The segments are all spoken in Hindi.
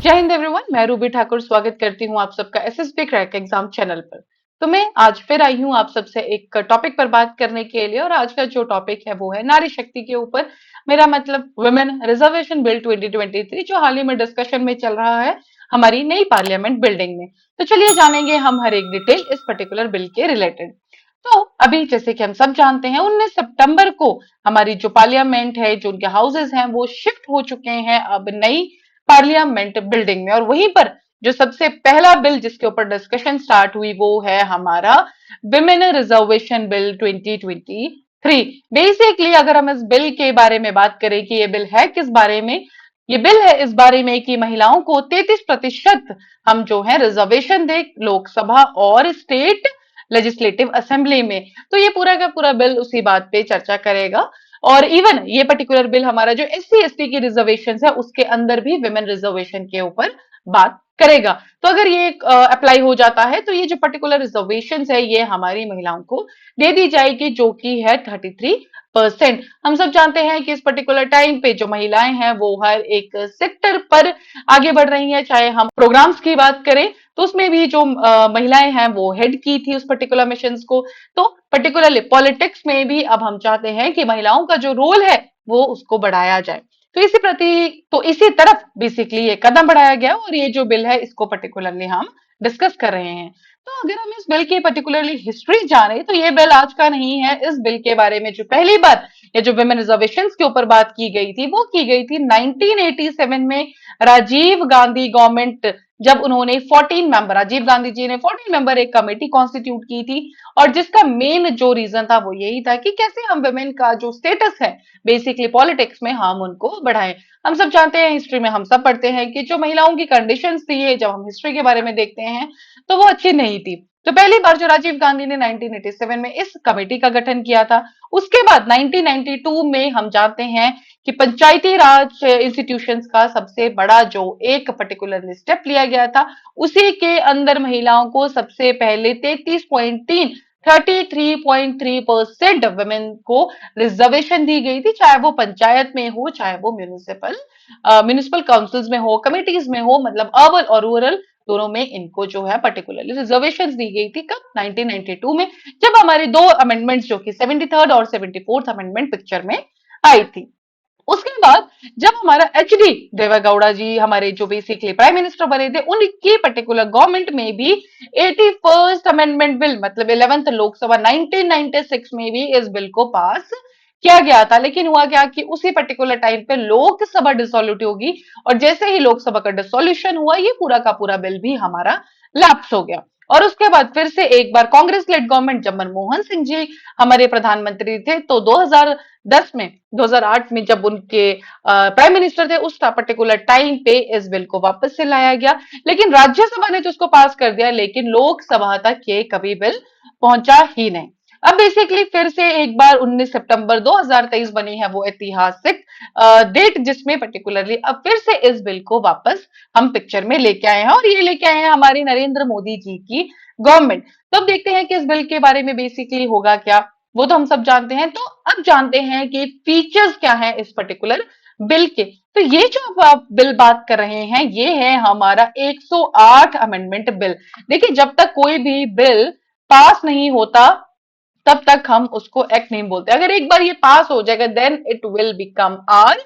जय हिंद एवरीवन, मैं रूबी ठाकुर स्वागत करती हूँ आप सबका एसएसबी क्रैक एग्जाम चैनल पर। तो मैं आज फिर आई हूँ आप सबसे एक टॉपिक पर बात करने के लिए, और आज का जो टॉपिक है वो है नारी शक्ति के ऊपर। मेरा मतलब वुमेन रिजर्वेशन बिल 2023, जो हाल ही में डिस्कशन में चल रहा है हमारी नई पार्लियामेंट बिल्डिंग में। तो चलिए जानेंगे हम हर एक डिटेल इस पर्टिकुलर बिल के रिलेटेड। तो अभी जैसे कि हम सब जानते हैं 19 सितंबर को हमारी जो पार्लियामेंट है, जो उनके हाउसेज हैं, वो शिफ्ट हो चुके हैं अब नई पार्लियामेंट बिल्डिंग में। और वहीं पर जो सबसे पहला बिल जिसके ऊपर डिस्कशन स्टार्ट हुई वो है हमारा विमेन रिजर्वेशन बिल 2023। बेसिकली अगर हम इस बिल के बारे में बात करें कि ये बिल है किस बारे में, ये बिल है इस बारे में कि महिलाओं को 33% हम जो है रिजर्वेशन दे लोकसभा और स्टेट लेजिस्लेटिव असेंबली में। तो ये पूरा का पूरा बिल उसी बात पे चर्चा करेगा। और इवन ये पर्टिकुलर बिल हमारा जो एससी एसटी की रिजर्वेशन है उसके अंदर भी विमेन रिजर्वेशन के ऊपर बात करेगा। तो अगर ये अप्लाई हो जाता है तो ये जो पर्टिकुलर रिजर्वेशन है ये हमारी महिलाओं को दे दी जाएगी, जो कि है 33%। हम सब जानते हैं कि इस पर्टिकुलर टाइम पे जो महिलाएं हैं वो हर एक सेक्टर पर आगे बढ़ रही हैं। चाहे हम प्रोग्राम्स की बात करें तो उसमें भी जो महिलाएं हैं वो हेड की थी उस पर्टिकुलर मिशन को। तो पर्टिकुलरली पॉलिटिक्स में भी अब हम चाहते हैं कि महिलाओं का जो रोल है वो उसको बढ़ाया जाए। तो इसी तरफ बेसिकली ये कदम बढ़ाया गया, और ये जो बिल है इसको पर्टिकुलरली हम डिस्कस कर रहे हैं। तो अगर हम इस बिल की पर्टिकुलरली हिस्ट्री जाने तो ये बिल आज का नहीं है। इस बिल के बारे में जो पहली बार ये जो विमेन रिजर्वेशन के ऊपर बात की गई थी वो की गई थी 1987 में। राजीव गांधी गवर्नमेंट, जब उन्होंने 14 मेंबर, राजीव गांधी जी ने 14 मेंबर एक कमेटी कॉन्स्टिट्यूट की थी, और जिसका मेन जो रीजन था वो यही था कि कैसे हम वुमेन का जो स्टेटस है बेसिकली पॉलिटिक्स में हम उनको बढ़ाएं। हम सब जानते हैं, हिस्ट्री में हम सब पढ़ते हैं कि जो महिलाओं की कंडीशंस थी, जब हम हिस्ट्री के बारे में देखते हैं तो वो अच्छी नहीं थी। तो पहली बार जो राजीव गांधी ने 1987 में इस कमेटी का गठन किया था, उसके बाद 1992 में हम जानते हैं कि पंचायती राज इंस्टीट्यूशंस का सबसे बड़ा जो एक पर्टिकुलर स्टेप लिया गया था, उसी के अंदर महिलाओं को सबसे पहले 33.3% वुमेन को रिजर्वेशन दी गई थी, चाहे वो पंचायत में हो, चाहे वो म्यूनिसिपल म्यूनिसिपल काउंसिल्स में हो, कमिटीज में हो, मतलब अर्बन और रूरल दोनों में इनको जो है पर्टिकुलरली रिजर्वेशन दी गई थी। कब? 1992 में, जब हमारे दो अमेंडमेंट्स जो कि 73rd और 74th अमेंडमेंट पिक्चर में आई थी। उसके बाद जब हमारा एचडी देवेगौड़ा जी हमारे जो बेसिकली प्राइम मिनिस्टर बने थे, उनकी पर्टिकुलर गवर्नमेंट में भी 81st अमेंडमेंट बिल मतलब 11th लोकसभा 1996 में भी इस बिल को पास किया गया था। लेकिन हुआ क्या कि उसी पर्टिकुलर टाइम पे लोकसभा डिसोल्यूट होगी, और जैसे ही लोकसभा का डिसोल्यूशन हुआ ये पूरा का पूरा बिल भी हमारा लैप्स हो गया। और उसके बाद फिर से एक बार कांग्रेस लेड गवर्नमेंट, जब मनमोहन सिंह जी हमारे प्रधानमंत्री थे, तो 2010 में 2008 में जब उनके प्राइम मिनिस्टर थे, उस पर्टिकुलर टाइम पे इस बिल को वापस से लाया गया। लेकिन राज्यसभा ने तो उसको पास कर दिया, लेकिन लोकसभा तक ये कभी बिल पहुंचा ही नहीं। अब बेसिकली फिर से एक बार 19 सितंबर 2023 बनी है वो ऐतिहासिक डेट, जिसमें पर्टिकुलरली अब फिर से इस बिल को वापस हम पिक्चर में लेके आए हैं, और ये लेके आए हैं हमारी नरेंद्र मोदी जी की गवर्नमेंट। तो अब देखते हैं कि इस बिल के बारे में बेसिकली होगा क्या, वो तो हम सब जानते हैं। तो अब जानते हैं कि फीचर्स क्या है इस पर्टिकुलर बिल के। तो ये जो अब आप बिल बात कर रहे हैं ये है हमारा 108 अमेंडमेंट बिल। देखिए, जब तक कोई भी बिल पास नहीं होता तब तक हम उसको एक्ट नहीं बोलते। अगर एक बार ये पास हो जाएगा then it will become are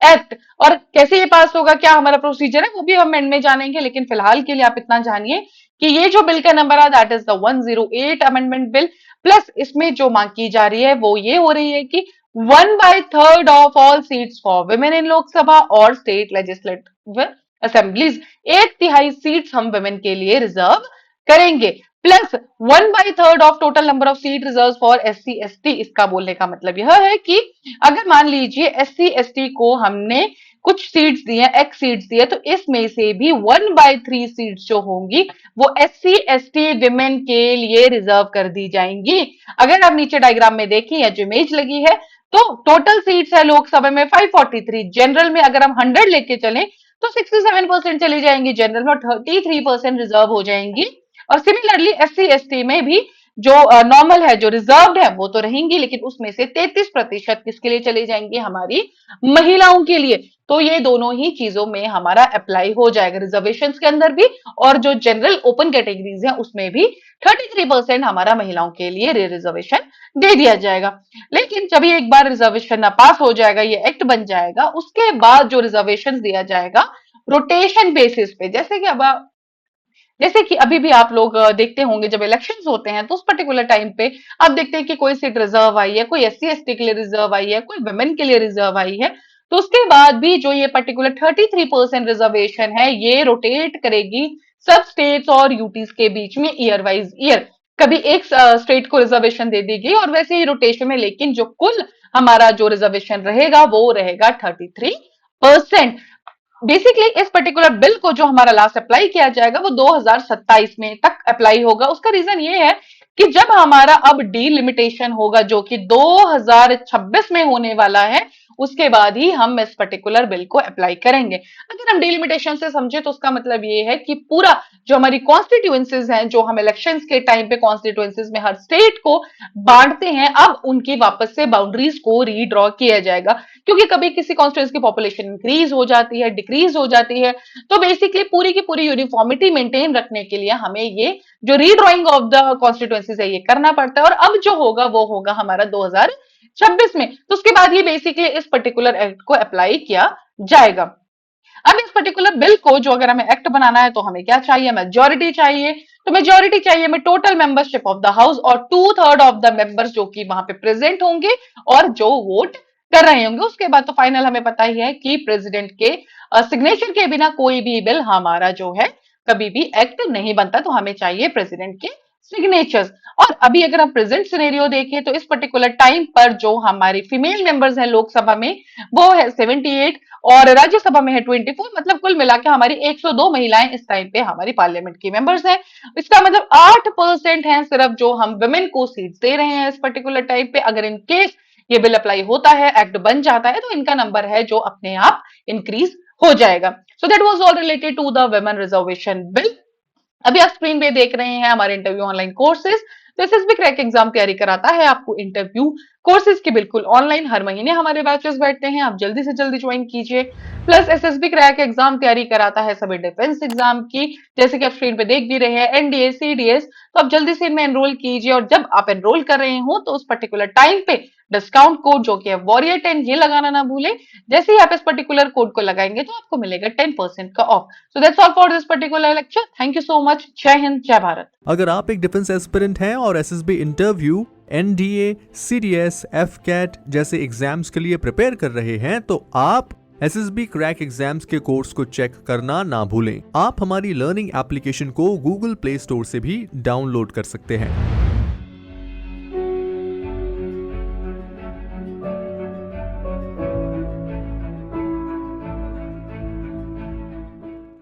act. और कैसे ये पास होगा, क्या हमारा प्रोसीजर है, वो भी हम एंड में जानेंगे। लेकिन फिलहाल के लिए आप इतना जानिए कि ये जो बिल का नंबर है that is the 108 amendment bill. Plus इसमें जो मांग की जा रही है वो ये हो रही है कि 1/3 of all seats for women in Lok Sabha और स्टेट लेजिस्लेटिव असेंबलीज, एक तिहाई सीट्स हम वुमेन के लिए रिजर्व करेंगे। Plus 1/3 of total number of seat reserve for SC ST. इसका बोलने का मतलब यह है कि अगर मान लीजिए एससी एसटी को हमने कुछ सीट्स दी है, एक्स सीट्स दी है, तो इसमें से भी 1/3 सीट्स जो होंगी वो एससी एसटी विमेन के लिए रिजर्व कर दी जाएंगी। अगर आप नीचे डायग्राम में देखिए या जो इमेज लगी है, तो टोटल सीट्स है लोकसभा में 543। जनरल में अगर हम 100 लेके चले तो 67% चली जाएंगी जनरल में, और 33% रिजर्व हो जाएंगी। और सिमिलरली एससी एसटी में भी जो नॉर्मल है, जो रिजर्व्ड है, वो तो रहेंगी, लेकिन उसमें से 33% किसके लिए चली जाएंगी, हमारी महिलाओं के लिए। तो ये दोनों ही चीजों में हमारा अप्लाई हो जाएगा, रिजर्वेशन के अंदर भी और जो जनरल ओपन कैटेगरीज है उसमें भी 33% हमारा महिलाओं के लिए रिजर्वेशन दे दिया जाएगा। लेकिन जब ये एक बार रिजर्वेशन ना पास हो जाएगा, ये एक्ट बन जाएगा, उसके बाद जो रिजर्वेशन दिया जाएगा रोटेशन बेसिस पे, जैसे कि अभी भी आप लोग देखते होंगे जब इलेक्शंस होते हैं तो उस पर्टिकुलर टाइम पे आप देखते हैं कि कोई सीट रिजर्व आई है, कोई एससी एसटी के लिए रिजर्व आई है, कोई वुमेन के लिए रिजर्व आई है। तो उसके बाद भी जो ये पर्टिकुलर 33% रिजर्वेशन है ये रोटेट करेगी सब स्टेट्स और यूटीज के बीच में ईयर वाइज ईयर। कभी एक स्टेट को रिजर्वेशन दे देगी और वैसे ही रोटेशन में, लेकिन जो कुल हमारा जो रिजर्वेशन रहेगा वो रहेगा 33%। बेसिकली इस पर्टिकुलर बिल को जो हमारा लास्ट अप्लाई किया जाएगा वो 2027 में तक अप्लाई होगा। उसका रीजन ये है कि जब हमारा अब डीलिमिटेशन होगा जो कि 2026 में होने वाला है, उसके बाद ही हम इस पर्टिकुलर बिल को अप्लाई करेंगे। अगर हम डीलिमिटेशन से समझे तो उसका मतलब ये है कि पूरा जो हमारी कॉन्स्टिट्यूएंसीज हैं, जो हम इलेक्शंस के टाइम पे कॉन्स्टिट्यूएंसीज में हर स्टेट को बांटते हैं, अब उनकी वापस से बाउंड्रीज को रीड्रॉ किया जाएगा। क्योंकि कभी किसी कॉन्स्टिट्यूंसी की पॉपुलेशन इंक्रीज हो जाती है, डिक्रीज हो जाती है, तो बेसिकली पूरी की पूरी यूनिफॉर्मिटी मेंटेन रखने के लिए हमें ये जो रीड्रॉइंग ऑफ द कॉन्स्टिट्यूएंसीज है ये करना पड़ता है। और अब जो होगा वो होगा हमारा 2026 में। तो उसके बाद ही बेसिकली इस पर्टिकुलर एक्ट को अप्लाई किया जाएगा। अब इस पर्टिकुलर बिल को जो अगर हमें एक्ट बनाना है तो हमें क्या चाहिए, मेजोरिटी चाहिए। तो मेजोरिटी चाहिए हमें total membership of the house और 2/3 ऑफ द मेंबर्स जो कि वहां पे प्रेजेंट होंगे और जो वोट कर रहे होंगे। उसके बाद तो फाइनल हमें पता ही है कि प्रेसिडेंट के सिग्नेचर के बिना कोई भी बिल हमारा जो है कभी भी एक्ट नहीं बनता। तो हमें चाहिए प्रेसिडेंट के सिग्नेचर्स। और अभी अगर हम प्रेजेंट सिनेरियो देखें तो इस पर्टिकुलर टाइम पर जो हमारी फीमेल मेंबर्स हैं लोकसभा में वो है 78 और राज्यसभा में है 24। मतलब कुल मिला के हमारी 102 महिलाएं इस टाइम पे हमारी पार्लियामेंट की मेंबर्स हैं। इसका मतलब 8% है सिर्फ जो हम वुमेन को सीट्स दे रहे हैं इस पर्टिकुलर टाइम पे। अगर इन केस ये बिल अप्लाई होता है, एक्ट बन जाता है, तो इनका नंबर है जो अपने आप इंक्रीज हो जाएगा। So that was all related to the women reservation bill. अभी आप स्क्रीन पे देख रहे हैं हमारे इंटरव्यू ऑनलाइन कोर्सेज। तो एसएसबी क्रैक एग्जाम तैयारी कराता है आपको इंटरव्यू कोर्सेज की बिल्कुल ऑनलाइन। हर महीने हमारे बैचेस बैठते हैं, आप जल्दी से जल्दी ज्वाइन कीजिए। प्लस एसएसबी क्रैक एग्जाम तैयारी कराता है सभी डिफेंस एग्जाम की, जैसे कि आप स्क्रीन पे देख भी रहे हैं, एनडीए सीडीएस। तो आप जल्दी से इनमें एनरोल कीजिए और जब आप एनरोल कर रहे हो तो उस पर्टिकुलर टाइम पे डिस्काउंट कोड जो कि है वॉरियर10 ये लगाना ना भूलें। जैसे ही आप इस पर्टिकुलर कोड को लगाएंगे तो आपको मिलेगा 10% का of. So that's all for this particular lecture. Thank you so much. जय हिंद, जय भारत। अगर आप एक डिफेंस एस्पिरेंट हैं और SSB interview, NDA, CDS, AFCAT जैसे एग्जाम्स के लिए प्रिपेयर कर रहे हैं तो आप एसएसबी क्रैक एग्जाम्स के कोर्स को चेक करना ना भूलें। आप हमारी लर्निंग एप्लीकेशन को गूगल प्ले स्टोर से भी डाउनलोड कर सकते हैं।